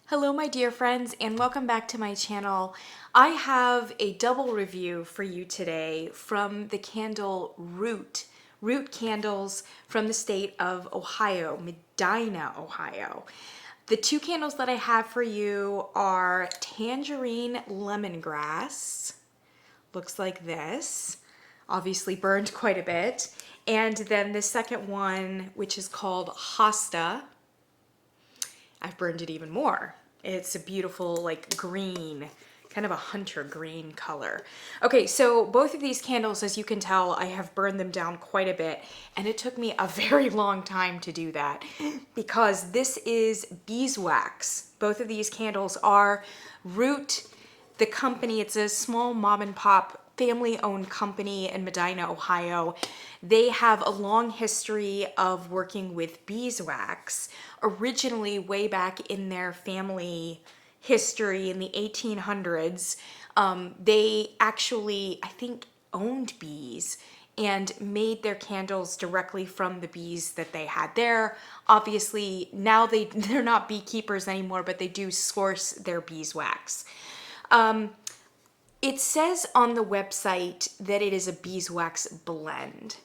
Hello my dear friends and welcome back to my channel. I have a double review for you today from the candle Root candles from the state of Ohio, Medina, Ohio. The two candles that I have for you are Tangerine Lemongrass, looks like this, obviously burned quite a bit, and then the second one, which is called Hosta. I've burned it even more. It's a beautiful like green, kind of a hunter green color. Okay, so both of these candles, as you can tell, I have burned them down quite a bit, and it took me a very long time to do that because this is beeswax. Both of these candles are Root, the company. It's a small mom and pop family-owned company in Medina, Ohio. They have a long history of working with beeswax. Originally, way back in their family history in the 1800s, they actually, I think, owned bees and made their candles directly from the bees that they had there. Obviously, now they're not beekeepers anymore, but they do source their beeswax. It says on the website that it is a beeswax blend,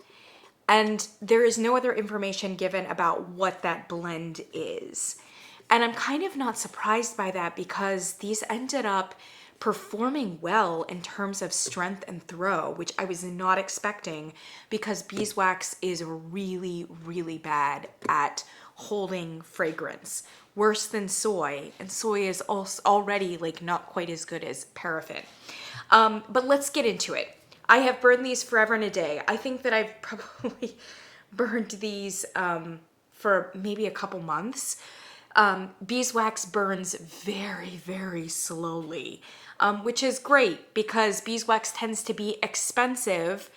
and there is no other information given about what that blend is. And I'm kind of not surprised by that because these ended up performing well in terms of strength and throw, which I was not expecting because beeswax is really, really bad at holding fragrance. Worse than soy, and soy is also already like not quite as good as paraffin. But let's get into it. I have burned these forever and a day. I think that I've probably burned these for maybe a couple months. Beeswax burns very, very slowly, which is great because beeswax tends to be expensive.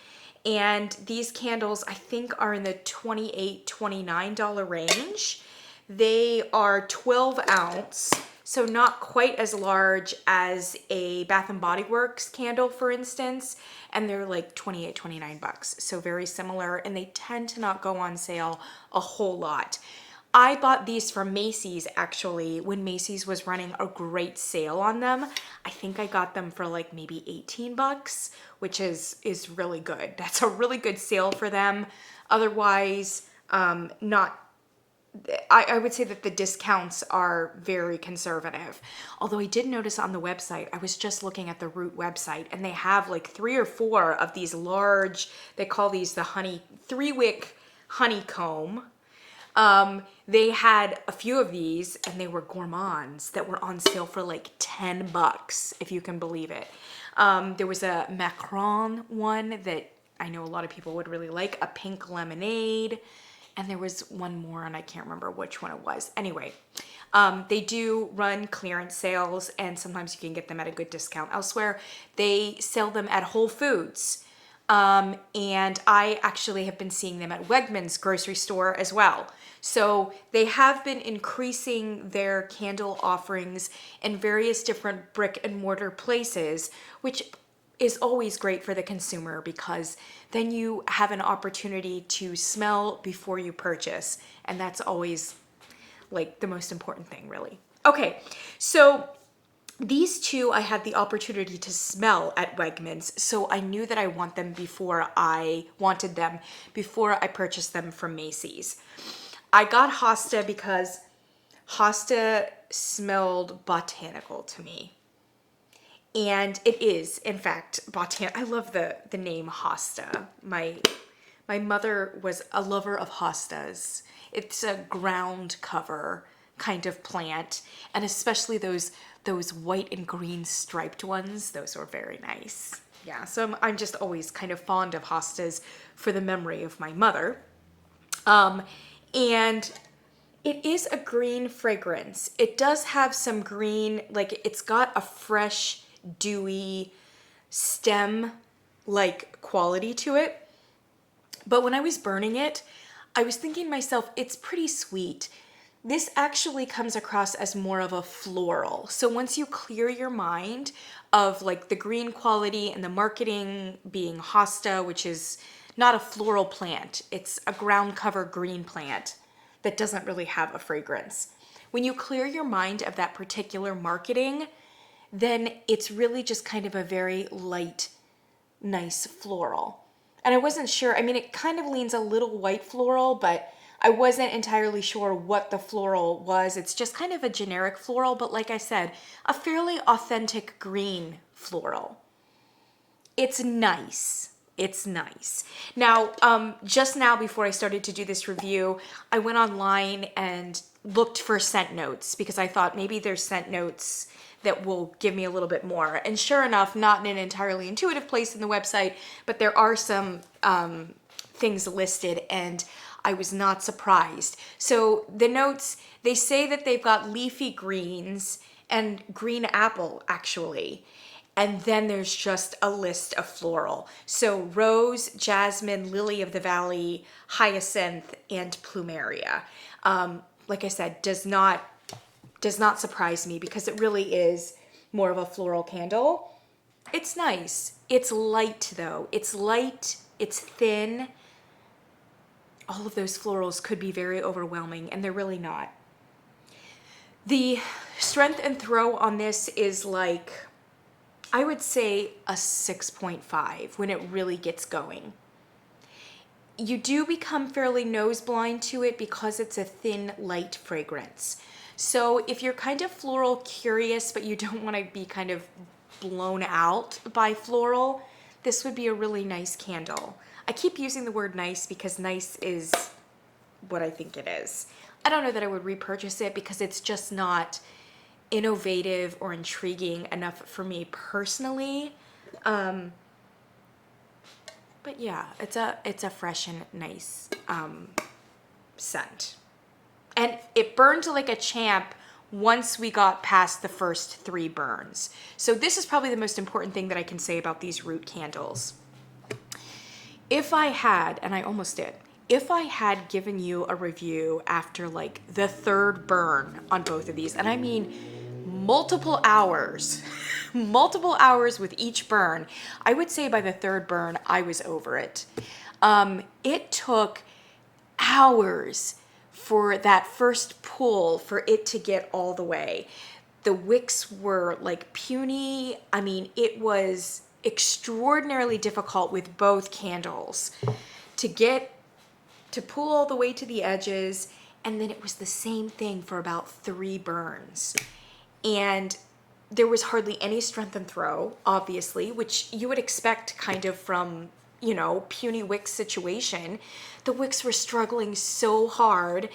And these candles, I think, are in the $28, $29 range. They are 12 ounce, so not quite as large as a Bath and Body Works candle, for instance. And they're like 28, 29 bucks. So very similar, and they tend to not go on sale a whole lot. I bought these from Macy's actually when Macy's was running a great sale on them. I think I got them for like maybe 18 bucks, which is really good. That's a really good sale for them. Otherwise, not. I would say that the discounts are very conservative. Although I did notice on the website, I was just looking at the Root website, and they have like 3 or 4 of these large, they call these the 3-wick honeycomb. They had a few of these, and they were gourmands that were on sale for like 10 bucks, if you can believe it. There was a Macron one that I know a lot of people would really like, a pink lemonade. And there was one more, and I can't remember which one it was. Anyway, they do run clearance sales, and sometimes you can get them at a good discount elsewhere. They sell them at Whole Foods. And I actually have been seeing them at Wegmans grocery store as well. So they have been increasing their candle offerings in various different brick and mortar places, which is always great for the consumer because then you have an opportunity to smell before you purchase. And that's always like the most important thing, really. Okay, so these two I had the opportunity to smell at Wegmans, so I knew that I wanted them before I purchased them from Macy's. I got Hosta because Hosta smelled botanical to me. And it is, in fact, I love the name Hosta. My mother was a lover of hostas. It's a ground cover kind of plant, and especially those white and green striped ones. Those were very nice. Yeah, so I'm just always kind of fond of hostas for the memory of my mother. And it is a green fragrance. It does have some green, like it's got a fresh, dewy stem like quality to it. But when I was burning it, I was thinking to myself, it's pretty sweet. This actually comes across as more of a floral. So once you clear your mind of like the green quality and the marketing being Hosta, which is not a floral plant, it's a ground cover green plant that doesn't really have a fragrance. when you clear your mind of that particular marketing, then it's really just kind of a very light, nice floral. And I wasn't sure, I mean, it kind of leans a little white floral, but I wasn't entirely sure what the floral was. It's just kind of a generic floral, but like I said, a fairly authentic green floral. It's nice. It's nice. Now, just now before I started to do this review, I went online and looked for scent notes because I thought maybe there's scent notes that will give me a little bit more. And sure enough, not in an entirely intuitive place in the website, but there are some things listed, and I was not surprised. So the notes, they say that they've got leafy greens and green apple, actually. And then there's just a list of floral. So rose, jasmine, lily of the valley, hyacinth, and plumeria. Like I said, does not surprise me because it really is more of a floral candle. It's nice. It's light though. It's light, it's thin. All of those florals could be very overwhelming, and they're really not. The strength and throw on this is like, I would say a 6.5 when it really gets going. You do become fairly nose blind to it because it's a thin, light fragrance. So if you're kind of floral curious, but you don't want to be kind of blown out by floral, this would be a really nice candle. I keep using the word nice because nice is what I think it is. I don't know that I would repurchase it because it's just not innovative or intriguing enough for me personally. But yeah, it's a fresh and nice scent. And it burned like a champ once we got past the first 3 burns. So this is probably the most important thing that I can say about these root candles. If I had, and I almost did, if I had given you a review after like the 3rd burn on both of these, and I mean multiple hours with each burn, I would say by the 3rd burn, I was over it. It took hours for that first pull for it to get all the way. The wicks were like puny. I mean, it was extraordinarily difficult with both candles to pull all the way to the edges. And then it was the same thing for about 3 burns. And there was hardly any strength and throw, obviously, which you would expect kind of from, you know, puny wick situation. The wicks were struggling so hard.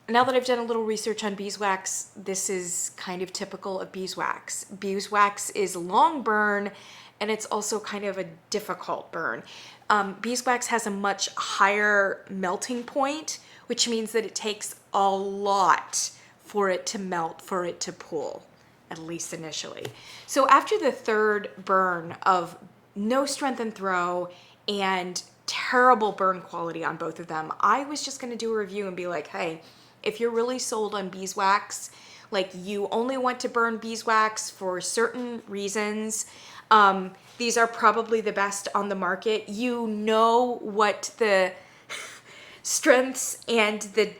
Now that I've done a little research on beeswax, this is kind of typical of beeswax. Beeswax is long burn, and it's also kind of a difficult burn. Beeswax has a much higher melting point, which means that it takes a lot for it to melt, for it to pull, at least initially. So after the 3rd burn of no strength and throw and terrible burn quality on both of them, I was just going to do a review and be like, hey, if you're really sold on beeswax, like you only want to burn beeswax for certain reasons, these are probably the best on the market. You know what the strengths and the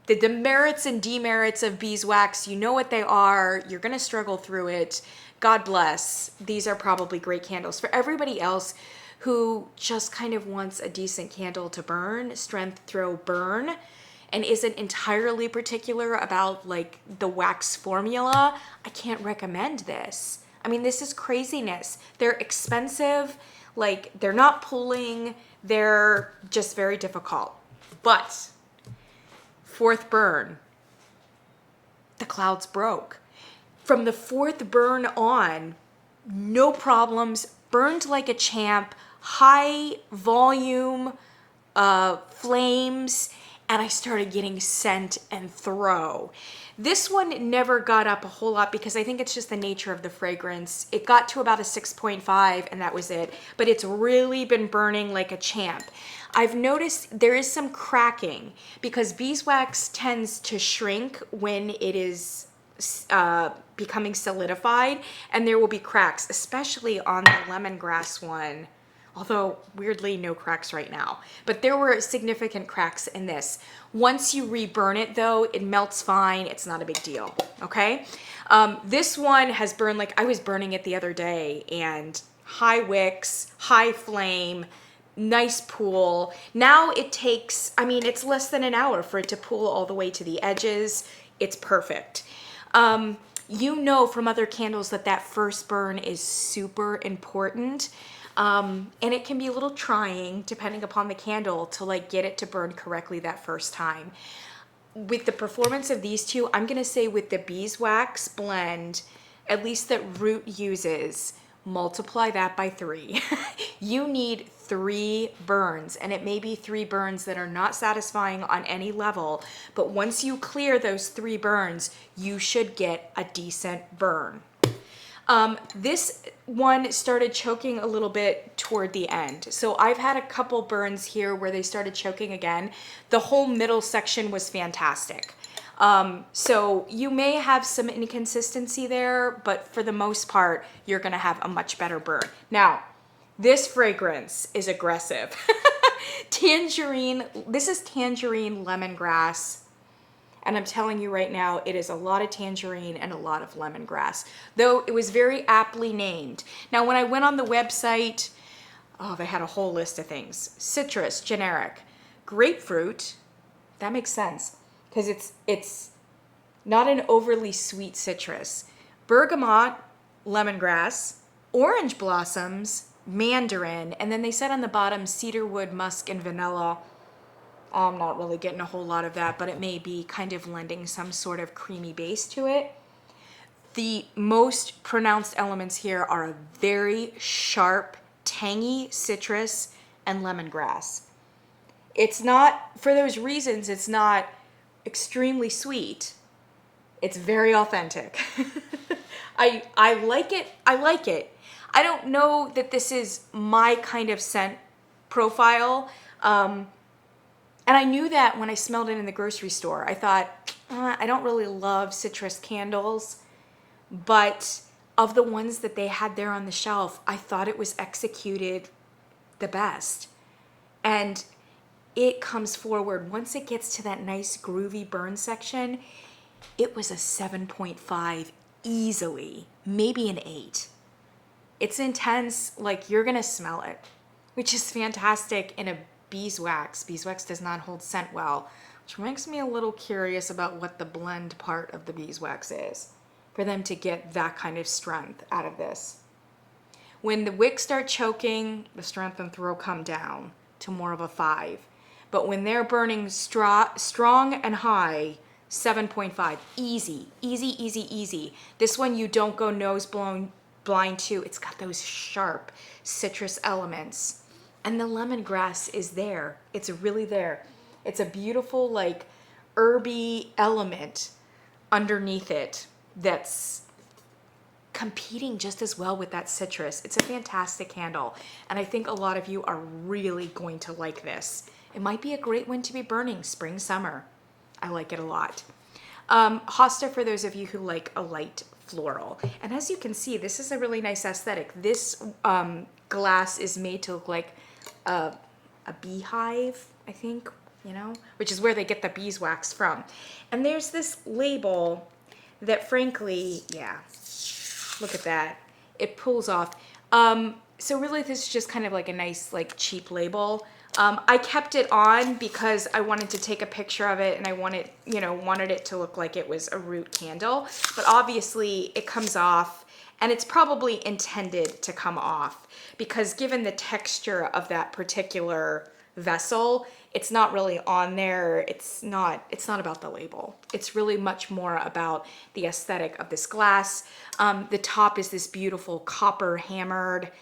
demerits and demerits of beeswax, you know what they are. You're going to struggle through it. God bless. These are probably great candles. For everybody else who just kind of wants a decent candle to burn, strength, throw, burn, and isn't entirely particular about like the wax formula, I can't recommend this. I mean, this is craziness. They're expensive, like they're not pulling, they're just very difficult. But 4th burn, the clouds broke. From the 4th burn on, no problems, burned like a champ, high volume flames, and I started getting scent and throw. This one never got up a whole lot because I think it's just the nature of the fragrance. It got to about a 6.5 and that was it, but it's really been burning like a champ. I've noticed there is some cracking because beeswax tends to shrink when it is becoming solidified, and there will be cracks, especially on the lemongrass one. Although weirdly no cracks right now, but there were significant cracks in this. Once you reburn it though, it melts fine. It's not a big deal. Okay. This one has burned, like I was burning it the other day, and high wicks, high flame, nice pool. Now it takes, I mean, it's less than an hour for it to pool all the way to the edges. It's perfect. You know from other candles that that first burn is super important. And it can be a little trying depending upon the candle to like get it to burn correctly that first time. With the performance of these two, I'm going to say with the beeswax blend, at least that Root uses, multiply that by 3. You need 3 burns, and it may be 3 burns that are not satisfying on any level, but once you clear those 3 burns, you should get a decent burn. This one started choking a little bit toward the end. So I've had a couple burns here where they started choking again. The whole middle section was fantastic. So you may have some inconsistency there, but for the most part, you're gonna have a much better burn. Now, this fragrance is aggressive. Tangerine, this is Tangerine Lemongrass. And I'm telling you right now, it is a lot of tangerine and a lot of lemongrass, though it was very aptly named. Now, when I went on the website, oh, they had a whole list of things. Citrus, generic. Grapefruit, that makes sense, because it's not an overly sweet citrus. Bergamot, lemongrass. Orange blossoms, mandarin. And then they said on the bottom, cedarwood, musk, and vanilla. I'm not really getting a whole lot of that, but it may be kind of lending some sort of creamy base to it. The most pronounced elements here are a very sharp, tangy citrus and lemongrass. It's not, for those reasons, it's not extremely sweet. It's very authentic. I like it. I like it. I don't know that this is my kind of scent profile. And I knew that when I smelled it in the grocery store. I thought, I don't really love citrus candles, but of the ones that they had there on the shelf, I thought it was executed the best. And it comes forward. Once it gets to that nice groovy burn section, it was a 7.5 easily, maybe an 8. It's intense, like you're gonna smell it, which is fantastic in a beeswax. Beeswax does not hold scent well, which makes me a little curious about what the blend part of the beeswax is for them to get that kind of strength out of this. When the wicks start choking, the strength and throw come down to more of a 5. But when they're burning strong and high, 7.5. Easy, easy, easy, easy. This one you don't go nose blind to. It's got those sharp citrus elements. And the lemongrass is there. It's really there. It's a beautiful, like, herby element underneath it that's competing just as well with that citrus. It's a fantastic candle. And I think a lot of you are really going to like this. It might be a great one to be burning spring, summer. I like it a lot. Hosta, for those of you who like a light floral. And as you can see, this is a really nice aesthetic. This glass is made to look like a beehive, I think, you know, which is where they get the beeswax from. And there's this label that frankly, yeah, look at that. It pulls off. So really this is just kind of like a nice, like cheap label. I kept it on because I wanted to take a picture of it and I wanted it to look like it was a Root candle, but obviously it comes off. And it's probably intended to come off because given the texture of that particular vessel, it's not really on there. It's not about the label. It's really much more about the aesthetic of this glass. The top is this beautiful copper hammered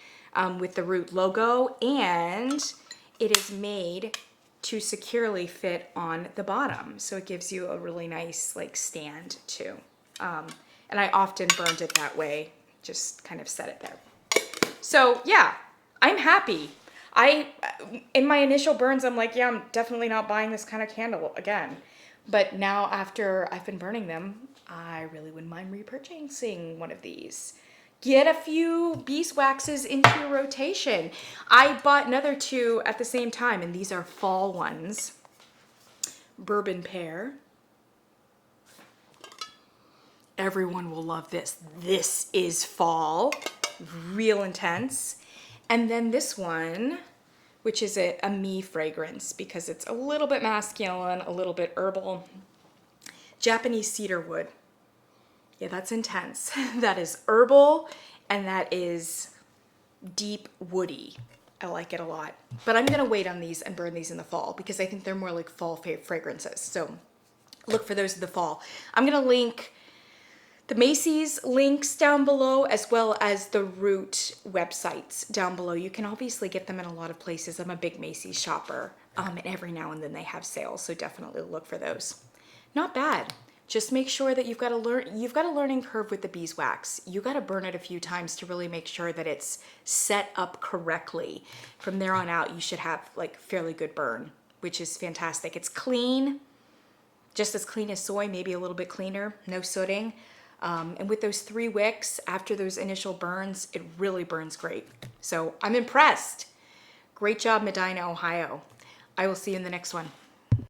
with the Root logo, and it is made to securely fit on the bottom. So it gives you a really nice like stand too. And I often burned it that way. Just kind of set it there. So yeah, I'm happy. In my initial burns, I'm like, yeah, I'm definitely not buying this kind of candle again. But now after I've been burning them, I really wouldn't mind repurchasing one of these. get a few beeswaxes into your rotation. I bought another 2 at the same time, and these are fall ones. Bourbon pear. Everyone will love this. This is fall, real intense. And then this one, which is a me fragrance because it's a little bit masculine, a little bit herbal. Japanese cedar wood. Yeah, that's intense. That is herbal and that is deep woody. I like it a lot. But I'm gonna wait on these and burn these in the fall because I think they're more like fall fragrances. So look for those in the fall. I'm gonna link the Macy's links down below, as well as the Root websites down below. You can obviously get them in a lot of places. I'm a big Macy's shopper, and every now and then they have sales, so definitely look for those. Not bad. Just make sure that you've got a learning curve with the beeswax. You got to burn it a few times to really make sure that it's set up correctly. From there on out, you should have like fairly good burn, which is fantastic. It's clean, just as clean as soy, maybe a little bit cleaner, no sooting. And with those 3 wicks, after those initial burns, it really burns great. So I'm impressed. Great job, Medina, Ohio. I will see you in the next one.